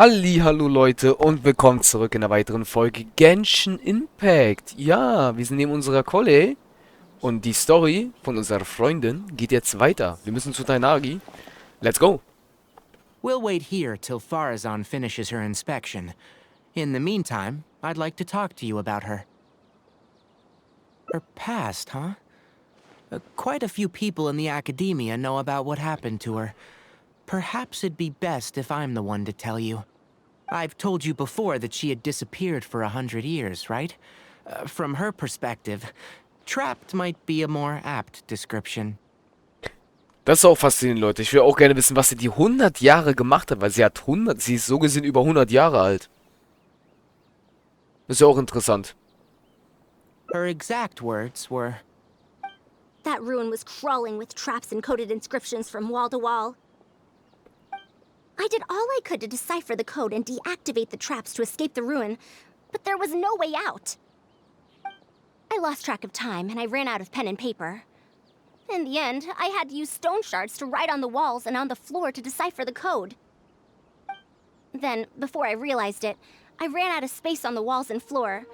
Hallo Leute und willkommen zurück in einer weiteren Folge Genshin Impact. Ja, wir sind neben unserer Kolle und die Story von unserer Freundin geht jetzt weiter. Wir müssen zu Tainagi. Let's go! We'll wait here till Faruzan finishes her inspection. In the meantime, I'd like to talk to you about her. Her past, huh? Quite a few people in the academia know about what happened to her. Perhaps it'd be best if I'm the one to tell you. I've told you before that she had disappeared for 100 years, right? From her perspective, trapped might be a more apt description. Das ist auch faszinierend, Leute. Ich will auch gerne wissen, was sie die 100 Jahre gemacht hat, weil sie ist so gesehen über 100 Jahre alt. Das ist ja auch interessant. Her exact words were, "That ruin was crawling with traps and coded inscriptions from wall to wall. I did all I could to decipher the code and deactivate the traps to escape the ruin, but there was no way out. I lost track of time and I ran out of pen and paper. In the end, I had to use stone shards to write on the walls and on the floor to decipher the code. Then, before I realized it, I ran out of space on the walls and floor.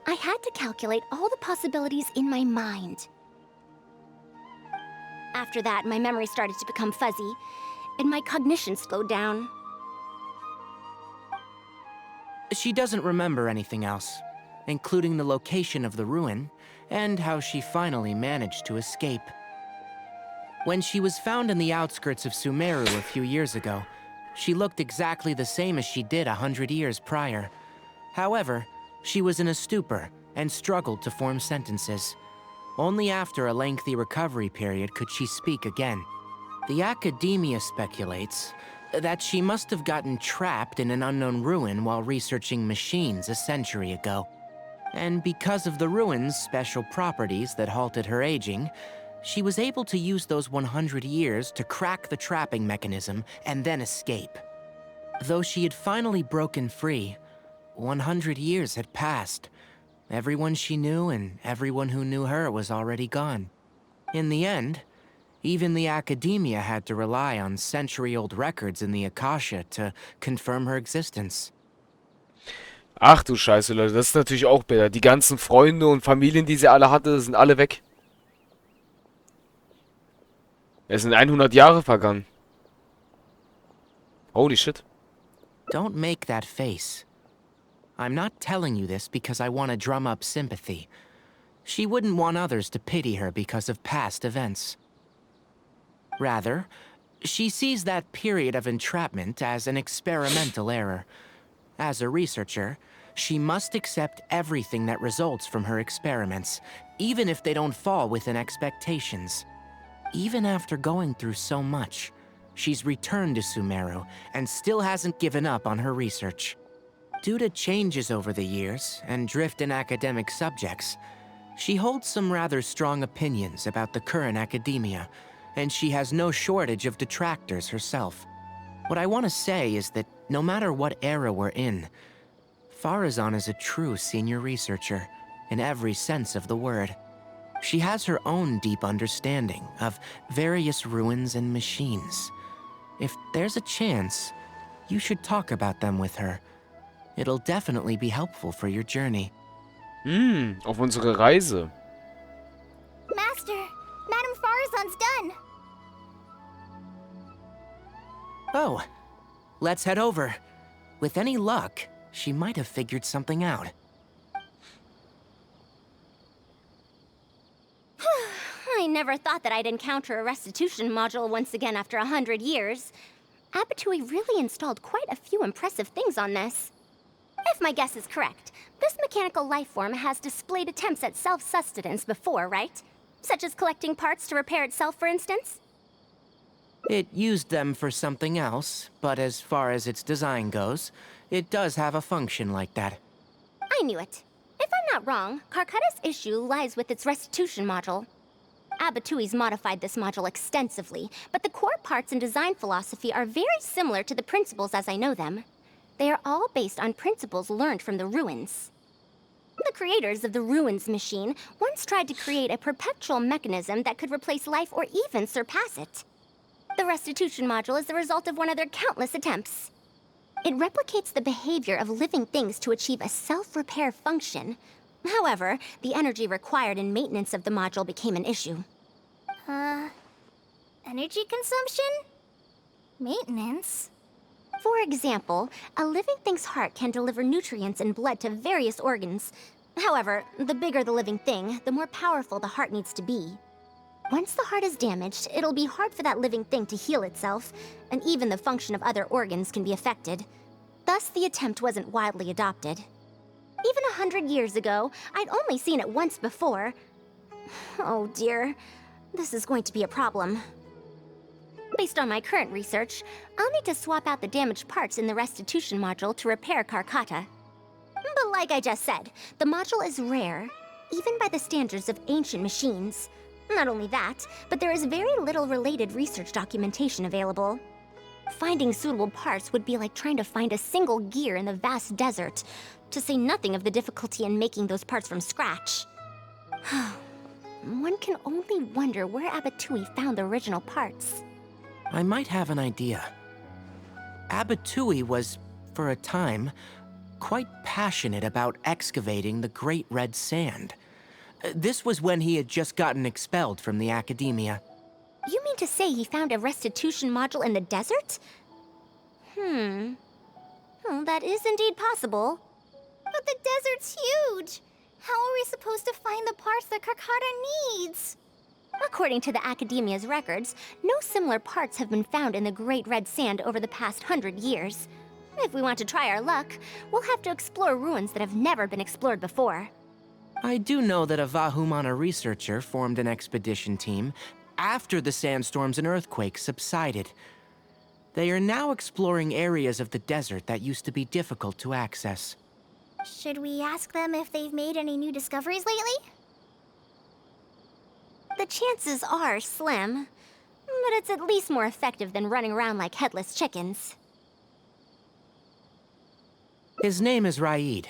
I had to calculate all the possibilities in my mind. After that, my memory started to become fuzzy, and my cognition slowed down." she doesn't remember anything else, including the location of the ruin and how she finally managed to escape. When she was found in the outskirts of Sumeru a few years ago, she looked exactly the same as she did 100 years prior. However, she was in a stupor and struggled to form sentences. Only after a lengthy recovery period could she speak again. The academia speculates that she must have gotten trapped in an unknown ruin while researching machines a century ago. And because of the ruin's special properties that halted her aging, she was able to use those 100 years to crack the trapping mechanism and then escape. Though she had finally broken free, 100 years had passed. Everyone she knew and everyone who knew her was already gone. In the end, even the academia had to rely on century-old records in the Akasha to confirm her existence. Ach du Scheiße, Leute, das ist natürlich auch bitter. Die ganzen Freunde und Familien, die sie alle hatte, sind alle weg. Es sind 100 Jahre vergangen. Holy shit. Don't make that face. I'm not telling you this because I want to drum up sympathy. She wouldn't want others to pity her because of past events. Rather, she sees that period of entrapment as an experimental error. As a researcher, she must accept everything that results from her experiments, even if they don't fall within expectations. Even after going through so much, she's returned to Sumeru and still hasn't given up on her research. Due to changes over the years and drift in academic subjects, she holds some rather strong opinions about the current academia, and she has no shortage of detractors herself. What I want to say is that no matter what era we're in, Faruzan is a true senior researcher, in every sense of the word. She has her own deep understanding of various ruins and machines. If there's a chance, you should talk about them with her. It'll definitely be helpful for your journey. Auf unsere Reise. "Master, Madame Faruzan's done." Oh, let's head over. With any luck, she might have figured something out. I never thought that I'd encounter a restitution module once again after 100 years. Abatui really installed quite a few impressive things on this. If my guess is correct, this mechanical life form has displayed attempts at self-sustenance before, right? Such as collecting parts to repair itself, for instance? It used them for something else, but as far as its design goes, it does have a function like that. I knew it. If I'm not wrong, Karkata's issue lies with its restitution module. Abatui's modified this module extensively, but the core parts and design philosophy are very similar to the principles as I know them. They are all based on principles learned from the ruins. The creators of the ruins machine once tried to create a perpetual mechanism that could replace life or even surpass it. The restitution module is the result of one of their countless attempts. It replicates the behavior of living things to achieve a self-repair function. However, the energy required in maintenance of the module became an issue. Energy consumption? Maintenance? For example, a living thing's heart can deliver nutrients and blood to various organs. However, the bigger the living thing, the more powerful the heart needs to be. Once the heart is damaged, it'll be hard for that living thing to heal itself, and even the function of other organs can be affected. Thus, the attempt wasn't widely adopted. Even 100 years ago, I'd only seen it once before. Oh dear, this is going to be a problem. Based on my current research, I'll need to swap out the damaged parts in the restitution module to repair Karkata. But like I just said, the module is rare, even by the standards of ancient machines. Not only that, but there is very little related research documentation available. Finding suitable parts would be like trying to find a single gear in the vast desert, to say nothing of the difficulty in making those parts from scratch. One can only wonder where Abatui found the original parts. I might have an idea. Abatui was, for a time, quite passionate about excavating the Great Red Sand. This was when he had just gotten expelled from the academia. You mean to say he found a restitution module in the desert? Well, that is indeed possible. But the desert's huge! How are we supposed to find the parts that Karkata needs? According to the Academia's records, no similar parts have been found in the Great Red Sand over the past 100 years. If we want to try our luck, we'll have to explore ruins that have never been explored before. I do know that a Vahumana researcher formed an expedition team after the sandstorms and earthquakes subsided. They are now exploring areas of the desert that used to be difficult to access. Should we ask them if they've made any new discoveries lately? The chances are slim, but it's at least more effective than running around like headless chickens. His name is Raid.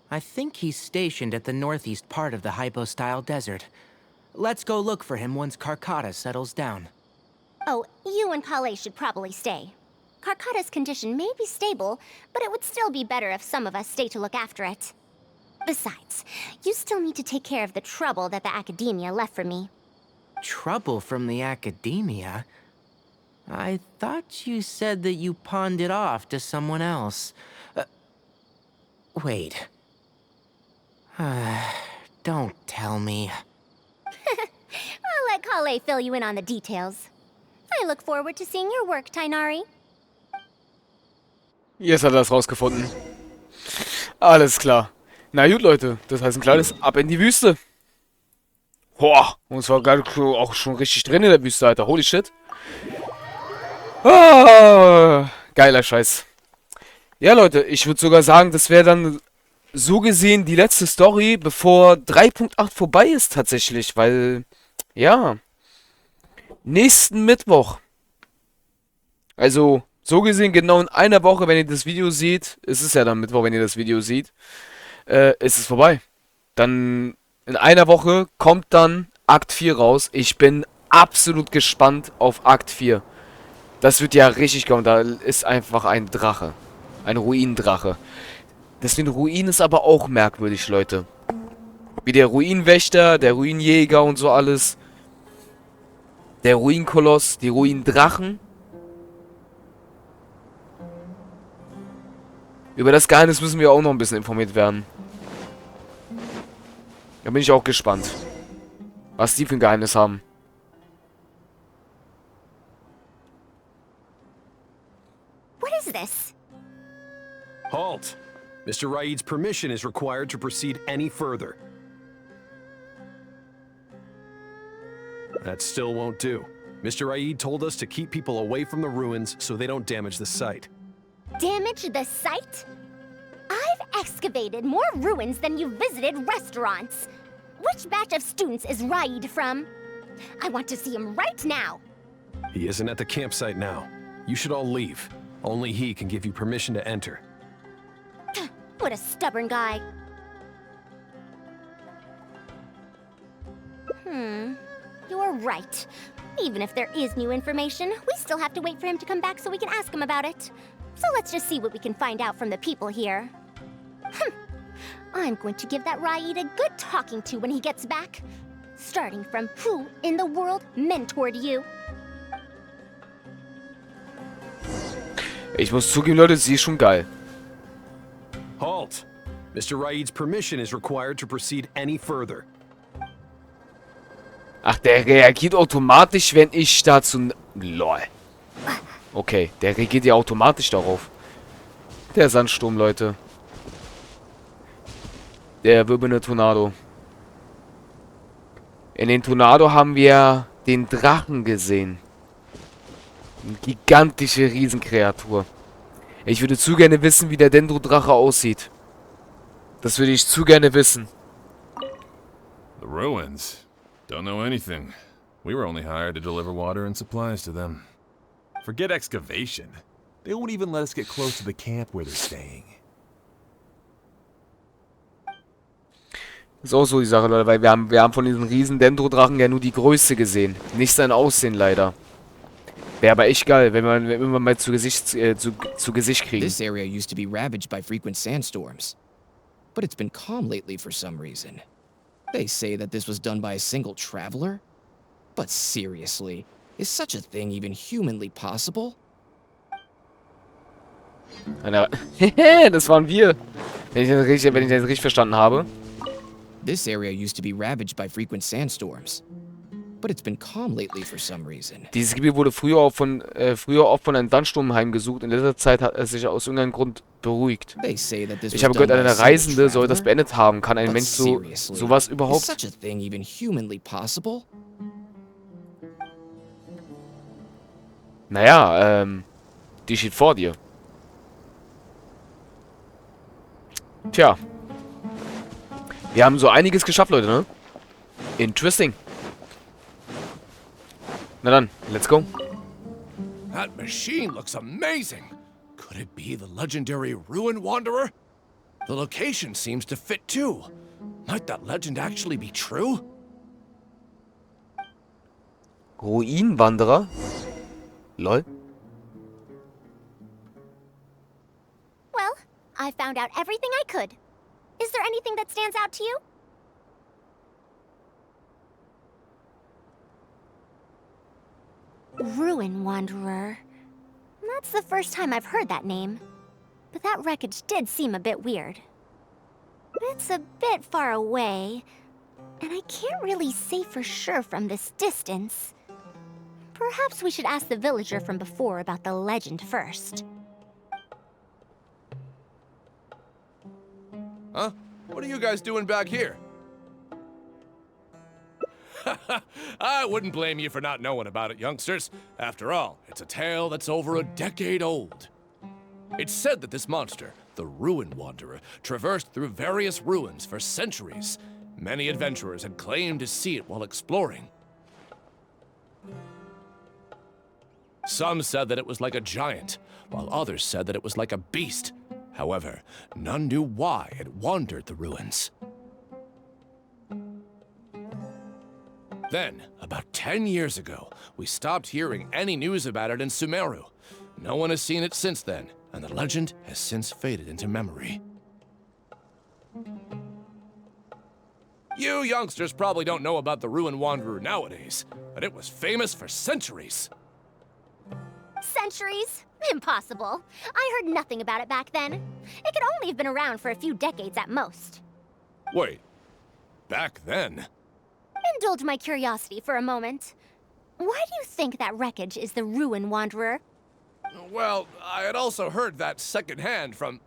I think he's stationed at the northeast part of the Hypostyle Desert. Let's go look for him once Karkata settles down. Oh, you and Kale should probably stay. Karkata's condition may be stable, but it would still be better if some of us stay to look after it. Besides, you still need to take care of the trouble that the Academia left for me. Trouble from the Academia? I thought you said that you pawned it off to someone else. Wait. Don't tell me. I'll let Kale fill you in on the details. I look forward to seeing your work, Tainari. Jetzt hat er das rausgefunden. Alles klar. Na gut, Leute. Das heißt ein kleines Ab in die Wüste. Boah. Und es war gerade auch schon richtig drin in der Wüste, Alter. Holy shit. Ah, geiler Scheiß. Ja, Leute. Ich würde sogar sagen, das wäre dann so gesehen die letzte Story, bevor 3.8 vorbei ist tatsächlich. Weil, ja, nächsten Mittwoch. Also, so gesehen genau in einer Woche, wenn ihr das Video seht, ist es ja dann Mittwoch, wenn ihr das Video seht, ist es vorbei. Dann in einer Woche kommt dann Akt 4 raus. Ich bin absolut gespannt auf Akt 4. Das wird ja richtig kommen. Da ist einfach ein Drache. Ein Ruinendrache. Deswegen Ruin ist aber auch merkwürdig, Leute. Wie der Ruinenwächter, der Ruinenjäger und so alles. Der Ruinkoloss, die Ruinendrachen. Über das Geheimnis müssen wir auch noch ein bisschen informiert werden. Da bin ich auch gespannt, was die für ein Geheimnis haben. What is this? Halt! Mr. Raid's permission is required to proceed any further. That still won't do. Mr. Raid told us to keep people away from the ruins so they don't damage the site. Damage the site? I've excavated more ruins than you've visited restaurants. Which batch of students is Raid from? I want to see him right now. He isn't at the campsite now. You should all leave. Only he can give you permission to enter. What a stubborn guy. You're right. Even if there is new information, we still have to wait for him to come back so we can ask him about it. So let's just see what we can find out from the people here. I'm going to give that Raid a good talking to when he gets back. Starting from who in the world mentored you? Ich muss zugeben, Leute, sie ist schon geil. Halt! Mr. Raid's permission is required to proceed any further. Ach, der reagiert automatisch, wenn ich dazu... Lol. Okay, der reagiert ja automatisch darauf. Der Sandsturm, Leute. Der wirbelnde Tornado. In den Tornado haben wir den Drachen gesehen. Eine gigantische Riesenkreatur. Ich würde zu gerne wissen, wie der Dendro-Drache aussieht. Das würde ich zu gerne wissen. The ruins? Don't know anything. We were only hired to deliver water and supplies to them. Forget excavation. They won't even let us get close to the camp where they're staying. Das ist auch so die Sache, Leute, weil wir haben von diesen riesen Dendro-Drachen ja nur die Größe gesehen. Nicht sein Aussehen, leider. Wäre aber echt geil, wenn wir mal zu Gesicht kriegen. This area used to be ravaged by frequent sandstorms. But it's been calm lately for some reason. They say that this was done by a single traveler? But seriously, is such a thing even humanly possible? Das waren wir. Wenn ich das richtig verstanden habe. This area used to be ravaged by frequent sandstorms. But it's been calm lately for some reason. Dieses Gebiet wurde früher oft von einem Sandsturm heimgesucht. In letzter Zeit hat es sich aus irgendeinem Grund beruhigt. They say that this Ich was habe gehört, done by a eine single Reisende soll das traveler? beendet haben. Kann ein But Mensch seriously, sowas is überhaupt? such a thing even humanly possible? Naja, die steht vor dir. Tja. Wir haben so einiges geschafft, Leute, ne? Interesting. Na dann, let's go. That machine looks amazing. Could it be the legendary Ruinenwanderer? The location seems to fit too. Might that legend actually be true? Ruinenwanderer? Lol. Well, I found out everything I could. Is there anything that stands out to you? Ruinenwanderer. That's the first time I've heard that name. But that wreckage did seem a bit weird. It's a bit far away, and I can't really say for sure from this distance. Perhaps we should ask the villager from before about the legend first. Huh? What are you guys doing back here? I wouldn't blame you for not knowing about it, youngsters. After all, it's a tale that's over a decade old. It's said that this monster, the Ruinenwanderer, traversed through various ruins for centuries. Many adventurers had claimed to see it while exploring. Some said that it was like a giant, while others said that it was like a beast. However, none knew why it wandered the ruins. Then, about 10 years ago, we stopped hearing any news about it in Sumeru. No one has seen it since then, and the legend has since faded into memory. You youngsters probably don't know about the Ruinenwanderer nowadays, but it was famous for centuries. Centuries? Impossible. I heard nothing about it back then. It could only have been around for a few decades at most. Wait, back then? Indulge my curiosity for a moment. Why do you think that wreckage is the Ruinenwanderer? Well, I had also heard that secondhand from...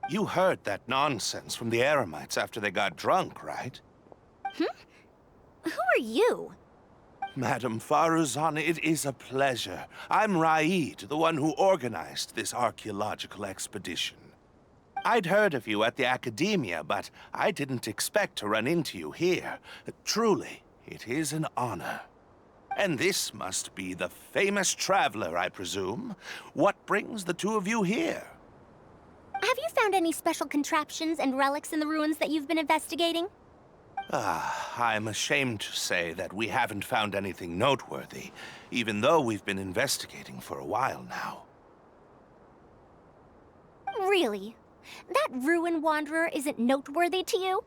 You heard that nonsense from the Eremites after they got drunk, right? Who are you? Madam Faruzan, it is a pleasure. I'm Raid, the one who organized this archaeological expedition. I'd heard of you at the Academia, but I didn't expect to run into you here. Truly, it is an honor. And this must be the famous traveler, I presume. What brings the two of you here? Have you found any special contraptions and relics in the ruins that you've been investigating? I'm ashamed to say that we haven't found anything noteworthy, even though we've been investigating for a while now. Really? That Ruinenwanderer isn't noteworthy to you?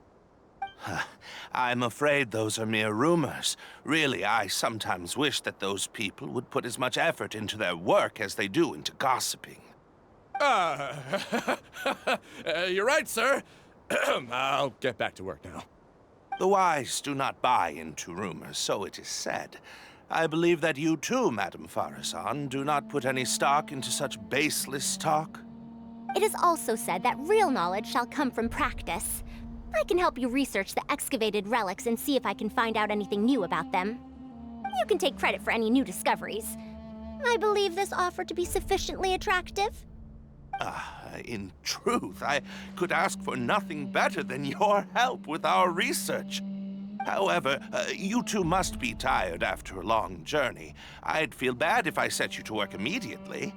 I'm afraid those are mere rumors. Really, I sometimes wish that those people would put as much effort into their work as they do into gossiping. You're right, sir. I'll get back to work now. The wise do not buy into rumors, so it is said. I believe that you too, Madam Faruzan, do not put any stock into such baseless talk. It is also said that real knowledge shall come from practice. I can help you research the excavated relics and see if I can find out anything new about them. You can take credit for any new discoveries. I believe this offer to be sufficiently attractive. In truth, I could ask for nothing better than your help with our research. However, you two must be tired after a long journey. I'd feel bad if I set you to work immediately.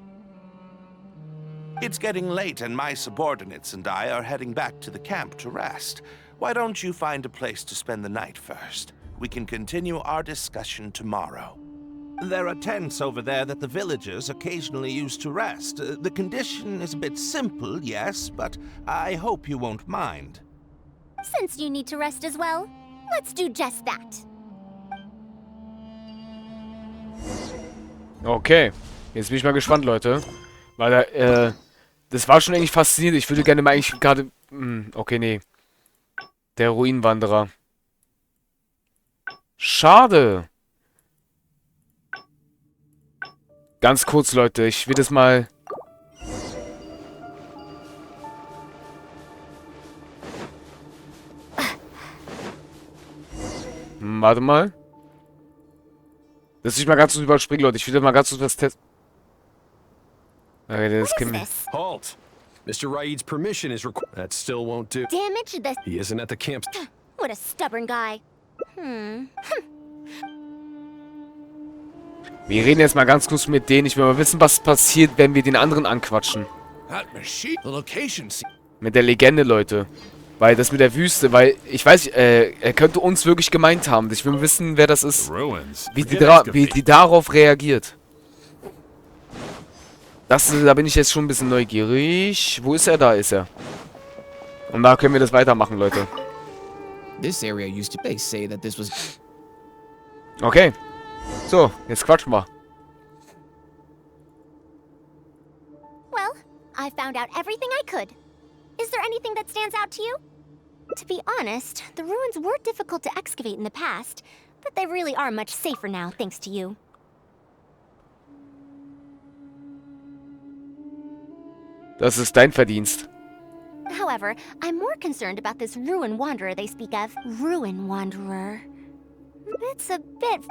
It's getting late and my subordinates and I are heading back to the camp to rest. Why don't you find a place to spend the night first? We can continue our discussion tomorrow. There are tents over there that the villagers occasionally use to rest. The condition is a bit simple, yes, but I hope you won't mind. Since you need to rest as well, let's do just that. Okay. Jetzt bin ich mal gespannt, Leute. Weil das war schon eigentlich faszinierend. Ich würde gerne mal eigentlich gerade... okay, nee. Der Ruinenwanderer. Schade. Ganz kurz, Leute. Ich will das mal... warte mal. Das will ich mal ganz kurz überspringen, Leute. Ich will das mal ganz kurz was testen. Okay, das können wir... Halt! Mr. Raid's permission is required. That still won't do. Damage the... He isn't at the camp. What a stubborn guy. Wir reden jetzt mal ganz kurz mit denen. Ich will mal wissen, was passiert, wenn wir den anderen anquatschen. That machine, the location. Mit der Legende, Leute. Weil das mit der Wüste, weil ich weiß, er könnte uns wirklich gemeint haben. Ich will wissen, wer das ist. Wie die darauf reagiert. Da bin ich jetzt schon ein bisschen neugierig. Wo ist er? Da ist er. Und da können wir das weitermachen, Leute. This area used to they say that this was Okay. So, jetzt quatschen wir. Well, I found out everything I could. Is there anything that stands out to you? To be honest, the ruins were difficult to excavate in the past, but they really are much safer now, thanks to you. Das ist dein Verdienst. However, I'm more concerned about this Ruinenwanderer they speak of. Ruinenwanderer. It's a bit...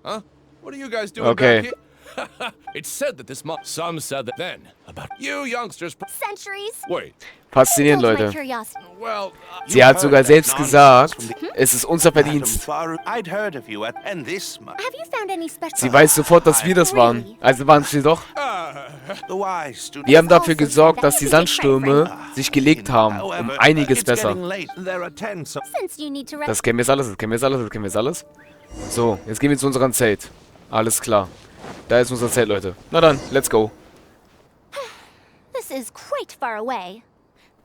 Huh? What are you guys doing Okay. back here? It's said that this month. Some said that then. About you youngsters. Centuries? Wait. Faszinierend, Indulge my Leute. curiosity. Well, Sie hat sogar selbst gesagt, es ist unser Verdienst. I'd heard of you and this much. Have you found any special... Sie weiß sofort, dass wir das waren. Also waren es sie doch. The wise do Wir haben dafür gesorgt, dass die Sandstürme sich gelegt haben. Um einiges besser. Since you need to rest... Das kennen wir jetzt alles, das kennen wir jetzt alles, das kennen wir jetzt alles. So, jetzt gehen wir zu unserem Zelt. Alles klar. Da ist unser Zelt, Leute. Na dann, let's go. This is quite far away.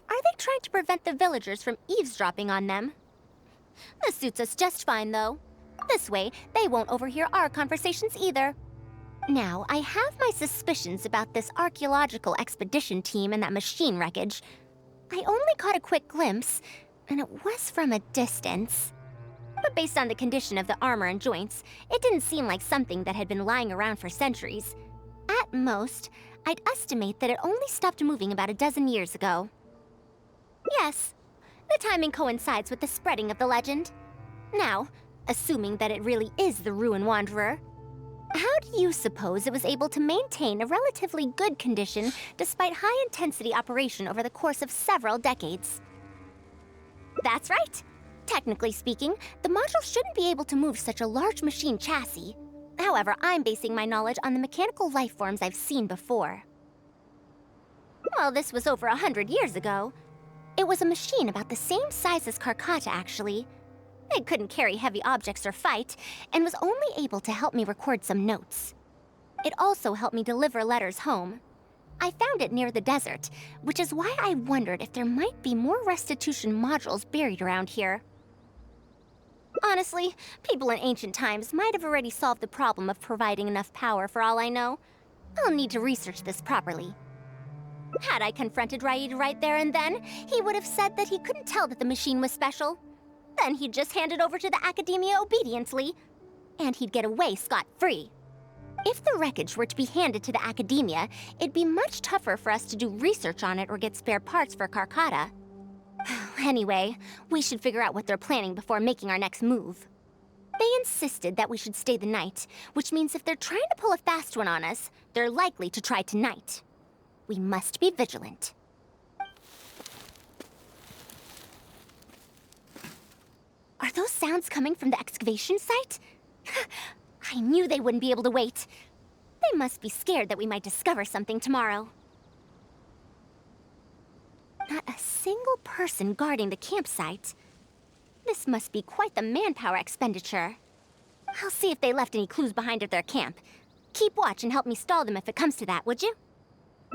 Are they trying to prevent the villagers from eavesdropping on them? This suits us just fine, though. This way, they won't overhear our conversations either. Now, I have my suspicions about this archaeological expedition team and that machine wreckage. I only caught a quick glimpse, and it was from a distance. But based on the condition of the armor and joints, it didn't seem like something that had been lying around for centuries. At most, I'd estimate that it only stopped moving about a dozen years ago. Yes, the timing coincides with the spreading of the legend. Now, assuming that it really is the Ruinenwanderer, how do you suppose it was able to maintain a relatively good condition despite high-intensity operation over the course of several decades? That's right. Technically speaking, the module shouldn't be able to move such a large machine chassis. However, I'm basing my knowledge on the mechanical life forms I've seen before. Well, this was over 100 years ago. It was a machine about the same size as Karkata, actually. It couldn't carry heavy objects or fight, and was only able to help me record some notes. It also helped me deliver letters home. I found it near the desert, which is why I wondered if there might be more restitution modules buried around here. Honestly, people in ancient times might have already solved the problem of providing enough power for all I know. I'll need to research this properly. Had I confronted Raid right there and then, he would have said that he couldn't tell that the machine was special. Then he'd just hand it over to the Academia obediently, and he'd get away scot-free. If the wreckage were to be handed to the Academia, it'd be much tougher for us to do research on it or get spare parts for Carcata. Anyway, we should figure out what they're planning before making our next move. They insisted that we should stay the night, which means if they're trying to pull a fast one on us, they're likely to try tonight. We must be vigilant. Are those sounds coming from the excavation site? I knew they wouldn't be able to wait. They must be scared that we might discover something tomorrow. Not a single person guarding the campsite. This must be quite the manpower expenditure. I'll see if they left any clues behind at their camp. Keep watch and help me stall them if it comes to that, would you?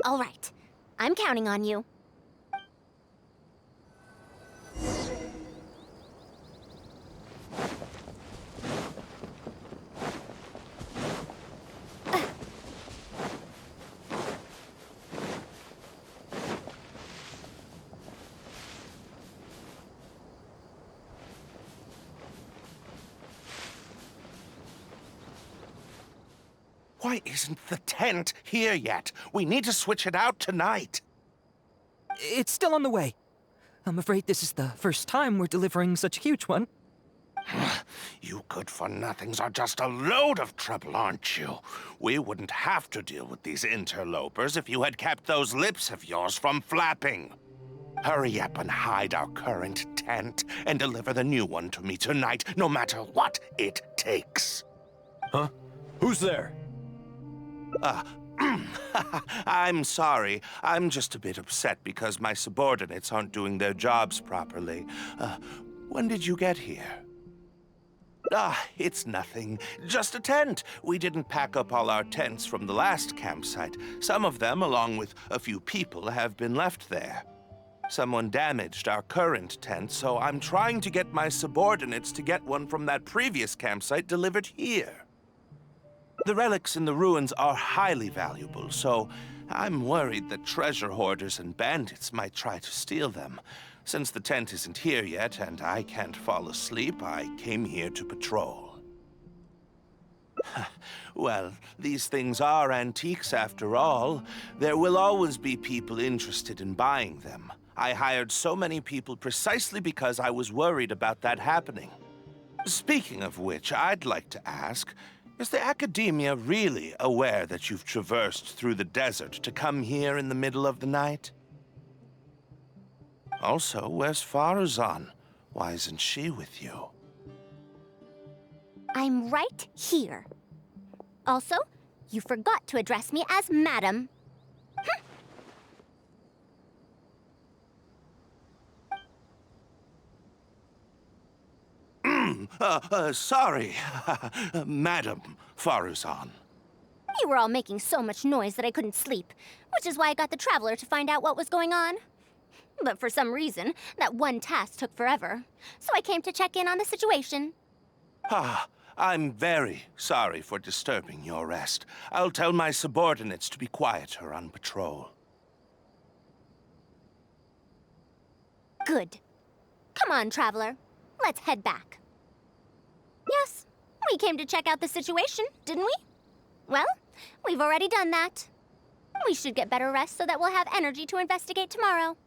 All right. I'm counting on you. Why isn't the tent here yet? We need to switch it out tonight. It's still on the way. I'm afraid this is the first time we're delivering such a huge one. You good-for-nothings are just a load of trouble, aren't you? We wouldn't have to deal with these interlopers if you had kept those lips of yours from flapping. Hurry up and hide our current tent and deliver the new one to me tonight, no matter what it takes. Huh? Who's there? I'm sorry. I'm just a bit upset because my subordinates aren't doing their jobs properly. When did you get here? It's nothing. Just a tent. We didn't pack up all our tents from the last campsite. Some of them, along with a few people, have been left there. Someone damaged our current tent, so I'm trying to get my subordinates to get one from that previous campsite delivered here. The relics in the ruins are highly valuable, so I'm worried that treasure hoarders and bandits might try to steal them. Since the tent isn't here yet and I can't fall asleep, I came here to patrol. Well, these things are antiques after all. There will always be people interested in buying them. I hired so many people precisely because I was worried about that happening. Speaking of which, I'd like to ask, is the Academia really aware that you've traversed through the desert to come here in the middle of the night? Also, where's Faruzan? Why isn't she with you? I'm right here. Also, you forgot to address me as Madam. Sorry, Madam Faruzan. You were all making so much noise that I couldn't sleep, which is why I got the Traveler to find out what was going on. But for some reason, that one task took forever, so I came to check in on the situation. I'm very sorry for disturbing your rest. I'll tell my subordinates to be quieter on patrol. Good. Come on, Traveler. Let's head back. Yes, we came to check out the situation, didn't we? Well, we've already done that. We should get better rest so that we'll have energy to investigate tomorrow.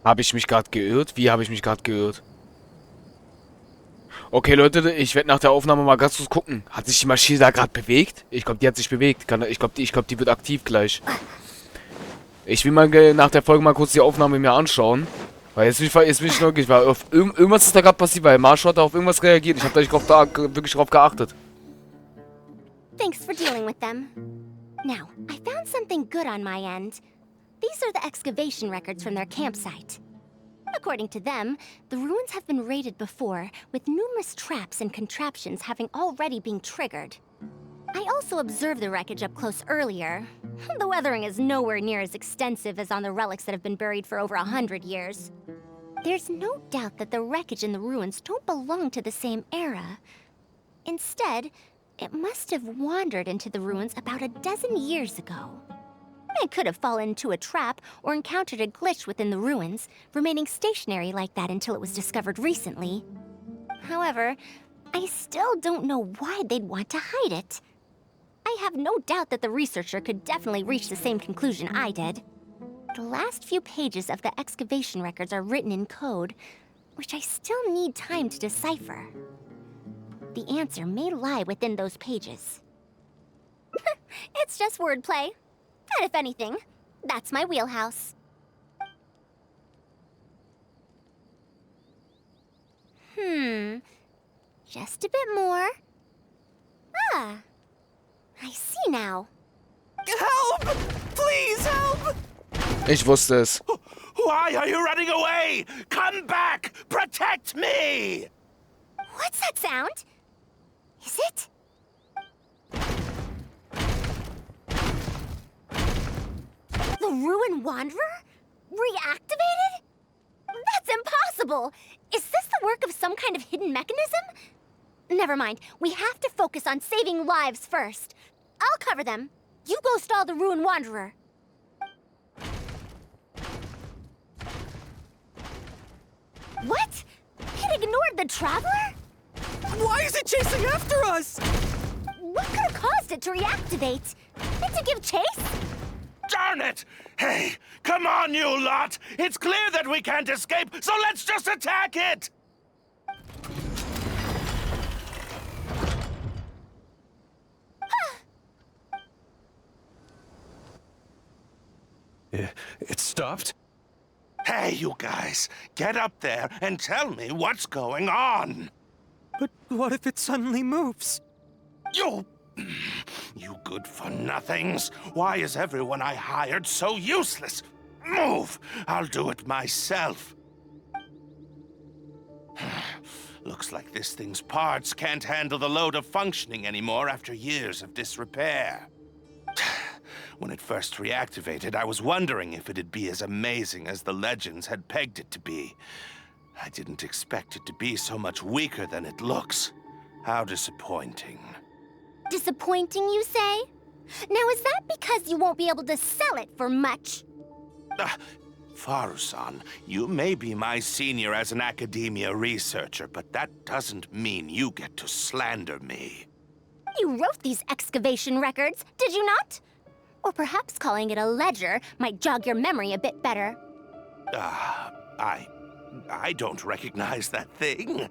Habe ich mich gerade geirrt? Wie habe ich mich gerade geirrt? Okay, Leute, ich werde nach der Aufnahme mal ganz kurz gucken. Hat sich die Maschine da gerade bewegt? Ich glaube, die hat sich bewegt. Ich glaube, die wird aktiv gleich. Ich will mal nach der Folge mal kurz die Aufnahme mir anschauen. Weil jetzt bin ich neugierig, weil irgendwas ist da gerade passiert, weil Marshall hat auf irgendwas reagiert. Ich habe da nicht wirklich drauf geachtet. Thanks for dealing with them. Now, I found something good on my end. These are the excavation records from their campsite. According to them, the ruins have been raided before, with numerous traps and contraptions having already been triggered. I also observed the wreckage up close earlier. The weathering is nowhere near as extensive as on the relics that have been buried for over 100 years. There's no doubt that the wreckage and the ruins don't belong to the same era. Instead, it must have wandered into the ruins about a dozen years ago. It could have fallen into a trap or encountered a glitch within the ruins, remaining stationary like that until it was discovered recently. However, I still don't know why they'd want to hide it. I have no doubt that the researcher could definitely reach the same conclusion I did. The last few pages of the excavation records are written in code, which I still need time to decipher. The answer may lie within those pages. It's just wordplay. And if anything, that's my wheelhouse. Just a bit more. Ah, I see now. Help! Please help! Ich wusste es. Why are you running away? Come back! Protect me! What's that sound? Is it? The Ruinenwanderer? Reactivated? That's impossible! Is this the work of some kind of hidden mechanism? Never mind. We have to focus on saving lives first. I'll cover them. You go stall the Ruinenwanderer. What? It ignored the Traveler? Why is it chasing after us? What could have caused it to reactivate? Meant to give chase? Darn it! Hey, come on, you lot! It's clear that we can't escape, so let's just attack it! It stopped? Hey, you guys, get up there and tell me what's going on! But what if it suddenly moves? You good-for-nothings! Why is everyone I hired so useless? Move! I'll do it myself. Looks like this thing's parts can't handle the load of functioning anymore after years of disrepair. When it first reactivated, I was wondering if it'd be as amazing as the legends had pegged it to be. I didn't expect it to be so much weaker than it looks. How disappointing. Disappointing, you say? Now, is that because you won't be able to sell it for much? Faruzan, you may be my senior as an academia researcher, but that doesn't mean you get to slander me. You wrote these excavation records, did you not? Or perhaps calling it a ledger might jog your memory a bit better. I don't recognize that thing.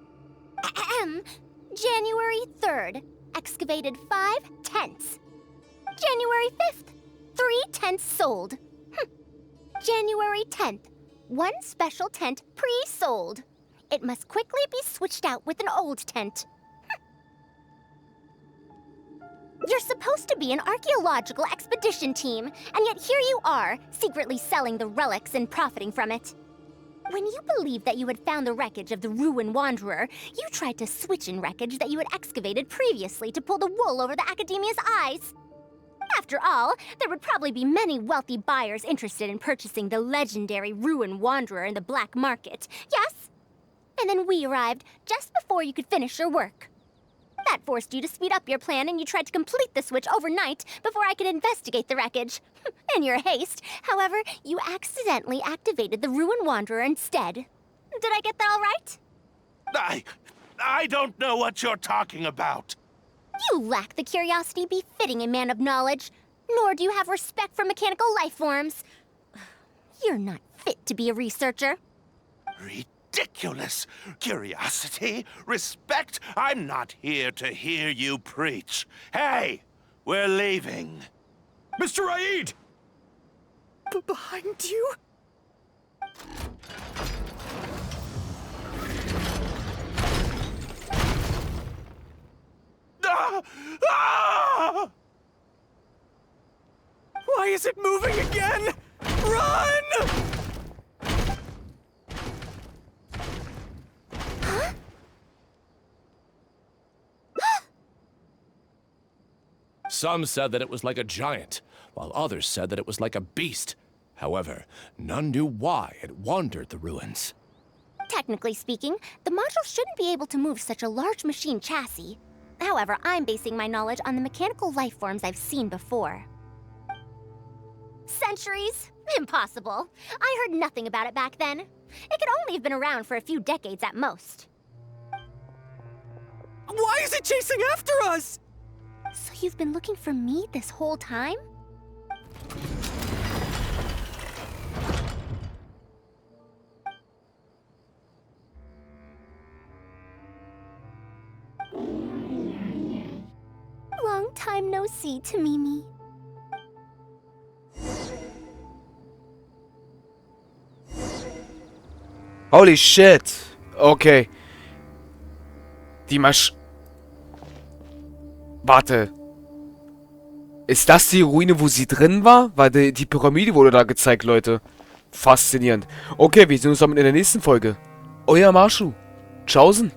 January 3rd, excavated 5 tents. January 5th, 3 tents sold. January 10th, 1 special tent pre-sold. It must quickly be switched out with an old tent. You're supposed to be an archaeological expedition team, and yet here you are, secretly selling the relics and profiting from it. When you believed that you had found the wreckage of the Ruinenwanderer, you tried to switch in wreckage that you had excavated previously to pull the wool over the Academia's eyes. After all, there would probably be many wealthy buyers interested in purchasing the legendary Ruinenwanderer in the black market, yes? And then we arrived just before you could finish your work. That forced you to speed up your plan, and you tried to complete the switch overnight before I could investigate the wreckage. In your haste, however, you accidentally activated the Ruinenwanderer instead. Did I get that all right? I don't know what you're talking about. You lack the curiosity befitting a man of knowledge, nor do you have respect for mechanical life forms. You're not fit to be a researcher. Ridiculous. Curiosity? Respect? I'm not here to hear you preach. Hey, we're leaving. Mr. Raid! Behind you? Ah! Ah! Why is it moving again? Run! Some said that it was like a giant, while others said that it was like a beast. However, none knew why it wandered the ruins. Technically speaking, the module shouldn't be able to move such a large machine chassis. However, I'm basing my knowledge on the mechanical life forms I've seen before. Centuries? Impossible. I heard nothing about it back then. It could only have been around for a few decades at most. Why is it chasing after us? So you've been looking for me this whole time? Long time no see, Tamimi. Holy shit. Okay. Die Warte. Ist das die Ruine, wo sie drin war? Weil die Pyramide wurde da gezeigt, Leute. Faszinierend. Okay, wir sehen uns dann in der nächsten Folge. Euer Marschu. Tschaußen.